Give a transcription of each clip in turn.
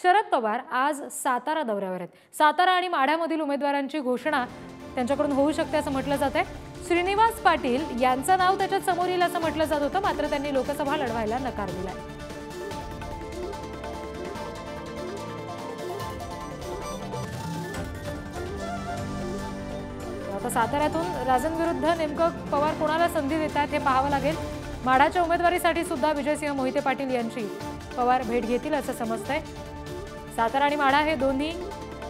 शरद पवार आज सातारा दौऱ्यावर आहेत। सातारा आणि माढ्यामधील उमेदवारांची घोषणा त्यांच्याकडून होऊ शकते असं म्हटलं जातंय। श्रीनिवास पाटील यांचं नाव त्याच्यात समोर येईल असं म्हटलं जात होतं, मात्र त्यांनी लोकसभा लढवायला नकार दिलाय। आता साताऱ्यातून राजनविरुद्ध नेमकं पवार कोणाला संधी देतात हे पाहावं लागेल। माढाच्या उमेदवारीसाठी सुद्धा विजयसिंह मोहिते पाटील यांची पवार भेट घेतील असं समजतंय। सातारा आणि माढा हे दोन्ही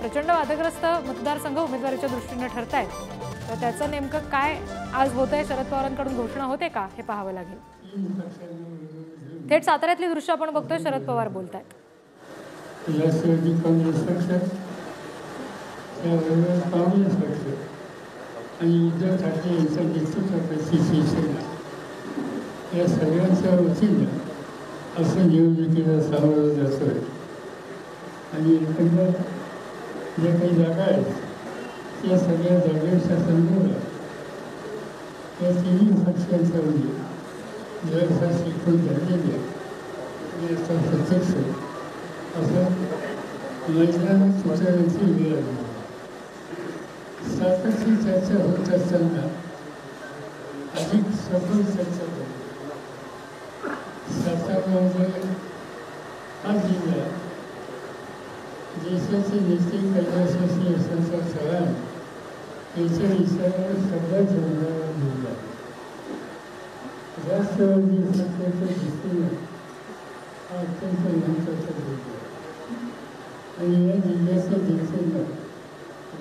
प्रचंड वादग्रस्त मतदारसंघ उमेदवारीच्या दृष्टीने ठरतायत, तर त्याचं नेमकं काय आज होतंय, शरद पवारांकडून घोषणा होते का हे पाहावं लागेल। थेट साताऱ्यातली दृश्य आपण बघतोय, शरद पवार बोलतायत। राष्ट्रवादी काँग्रेस पक्ष आणि उद्धव ठाकरे यांच्या नेतृत्वाखाली शिवसेना या सगळ्यांच्या वतीनं असं निवडणुकीला सामोरं जातोय। आणि एकंदर ज्या काही जागा आहेत त्या सगळ्या जागेच्या संदर्भात या तिन्ही पक्षांच्या म्हणजे जवळपास शिकून झालेल्या याचा प्रत्यक्ष असं मैदानात सुचवण्याची वेळ आली। सातत्याची चर्चा होत असताना अधिक सखोल चर्चा झाली। साताऱ्यामध्ये हा जिल्हा देशाचे नेते कैलासवासी यशवंतराव चव्हाण यांच्या विचारावर सगळ्यात जोरदार जिल्हा राष्ट्रवादी पक्षाच्या दृष्टीने हा अत्यंत महत्त्वाचा जिल्हा आणि या जिल्ह्याच्या जनतेला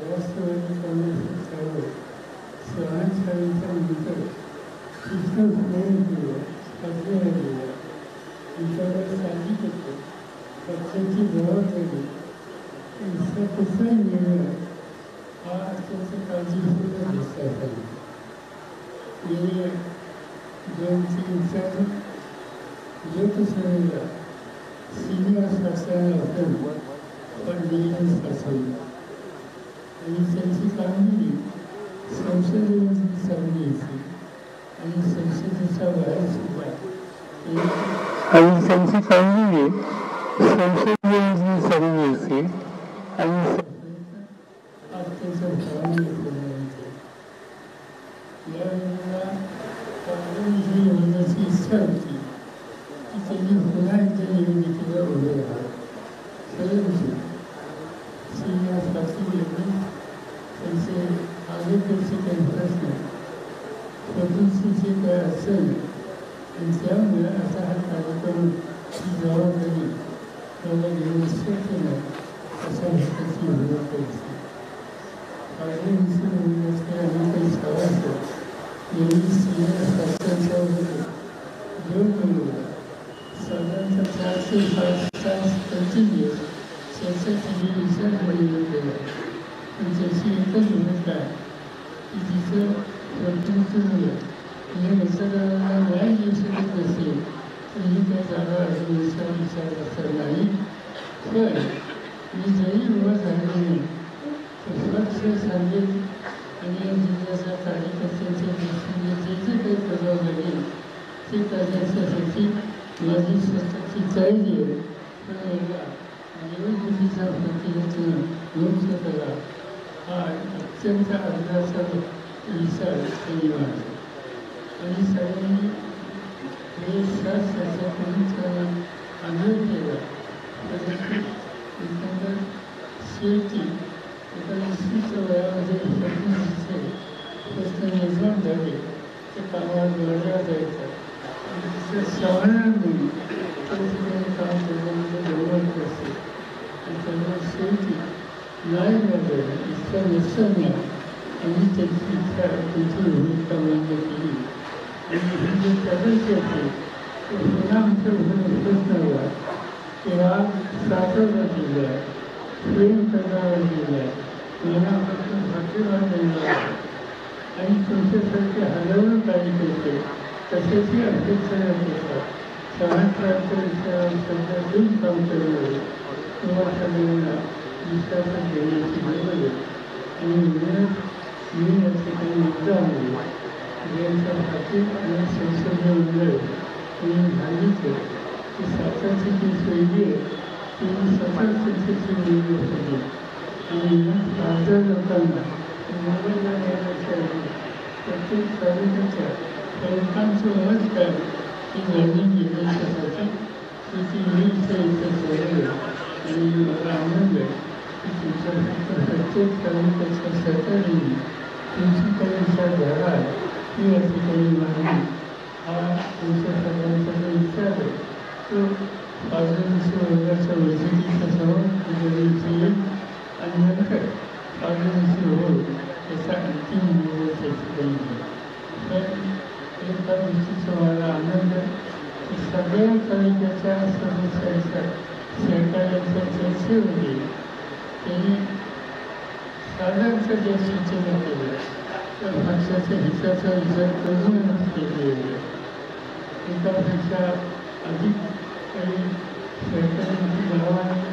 राष्ट्रवादी काँग्रेस पक्षावर चव्हाण साहेबांच्या नंतर कृष्ण प्रेम केलं, पाठिंबा दिला, त्यांच्यावर साधी केली, पक्षाची जबाबदारी इसका कुठलाही निर्णय हा अत्यंत काळजीपूर्वक घेतला पाहिजे। गेले 2-3 लोकसभेला श्रीनिवास पाटलांना असेल पण निलेश पाटील आणि त्यांची कामगिरी संसदेमध्ये चालली होती आणि संसदेच्या बाहेर सुद्धा आणि त्यांची कामगिरी संसदेमध्ये चालली होती आणि यावेळेला काँग्रेसची होण्याची इच्छा होती की त्यांनी पुन्हा एकदा निवडणुकीला उभे राहावे, परंतु श्रीनिवास पाटील यांनी त्यांचे आरोग्याचे काही प्रश्न स्वतंत्र जे काय असेल आणि त्यामुळे आता हा कार्यक्रम ही जबाबदारी त्याला घेऊन शक्य नाही अशा प्रकारची विरोध करायची। काँग्रेसचे उमेदवार आणि काही सभासद यांनी श्रीनिवास पाटलांच्या वगैरे जोर मिळवला। साधारणतः 4 ते 5 तास कंटिन्यूअस चर्चा केली, विचार केला गेला, पण त्याची एकच भूमिका आहे की तिचं प्रतिनिधित्व या मतदारांना न्याय देऊ शकत नसेल तर ही त्या जागा अडवण्याचा विचार असणार नाही। पण मी जरी उभा झाले नाही तर स्वच्छ सांगेल आणि या जिल्ह्याच्या कार्यकर्त्यांच्या दृष्टीने जे जे काही करावं लागेल ते करण्यासाठी माझी स्वतःची तयारी आहे। पण याला निवडणुकीच्या प्रक्रियेतून योग्य करा हा अत्यंत आग्रहाचा विचार त्यांनी मांडला आणि सगळ्यांनी हे चर्चा करून त्याला आग्रह केला। परंतु एकंदर शेवटी एका विशिष्ट वयामध्ये प्रश्न निर्माण झाले ते कामावर जोडल्या जायचं आणि तिच्या श्रवणामुळे त्या ठिकाणी काम करण्यामध्ये गडबड असते आणि त्यामुळे शेवटी नाही मिळालं इतका निसर्ग आणि त्यांची इच्छा त्यांची भूमिका मान्य केली आणि ही जे प्रगती होते ते पुन्हा आमच्या प्रश्न आला की हा सातारा जिल्हा प्रेम करणारा जिल्हा मनापासून भाग्यवान देणारा आणि तुमच्यासारखे हजारो कार्यकर्ते कशाची अपेक्षा असतात समाजकारांच्या विषयावर सध्या देऊन काम करणारे किंवा सगळ्यांना विश्वासात घेण्याची गरज आहे। आणि मी या ठिकाणी मुद्दा आहे ज्यांच्या हाती आणि संसदीय मंडळ यांनी सांगितलं की सातारची जी शैली आहे ती सतत चिंतेची वेगळी होती आणि माझ्या लोकांना मुंबईला येण्याच्या आधी प्रत्येक तालुक्याच्या प्रमुखांचं मत काय ही जाणून घेण्यासाठी ती इथे ठेवलं आणि मला आनंद आहे की तुमच्या प्रत्येक तालुक्याच्या सरकारीने तुमची काही विचार झाला ही या ठिकाणी मागणी हा तुमच्या सगळ्यांचा जो विचार आहे तो पाचव्या वर्गाच्या वैद्यकीच्या समोर येईल आणि नंतर पाचव्या होईल त्याचा अंतिम निर्णय त्या ठिकाणी घेईल. पण एका गोष्टीचा मला आनंद आहे की सगळ्या तालुक्याच्या सदस्यांच्या सहकार्याच्या चर्चेमध्ये त्यांनी साधारणच्या ज्या सूचना केल्या त्या पक्षाच्या हिताचा विचार करूनच केलेला एकापेक्षा अधिक काही सहकार्यांची भावाने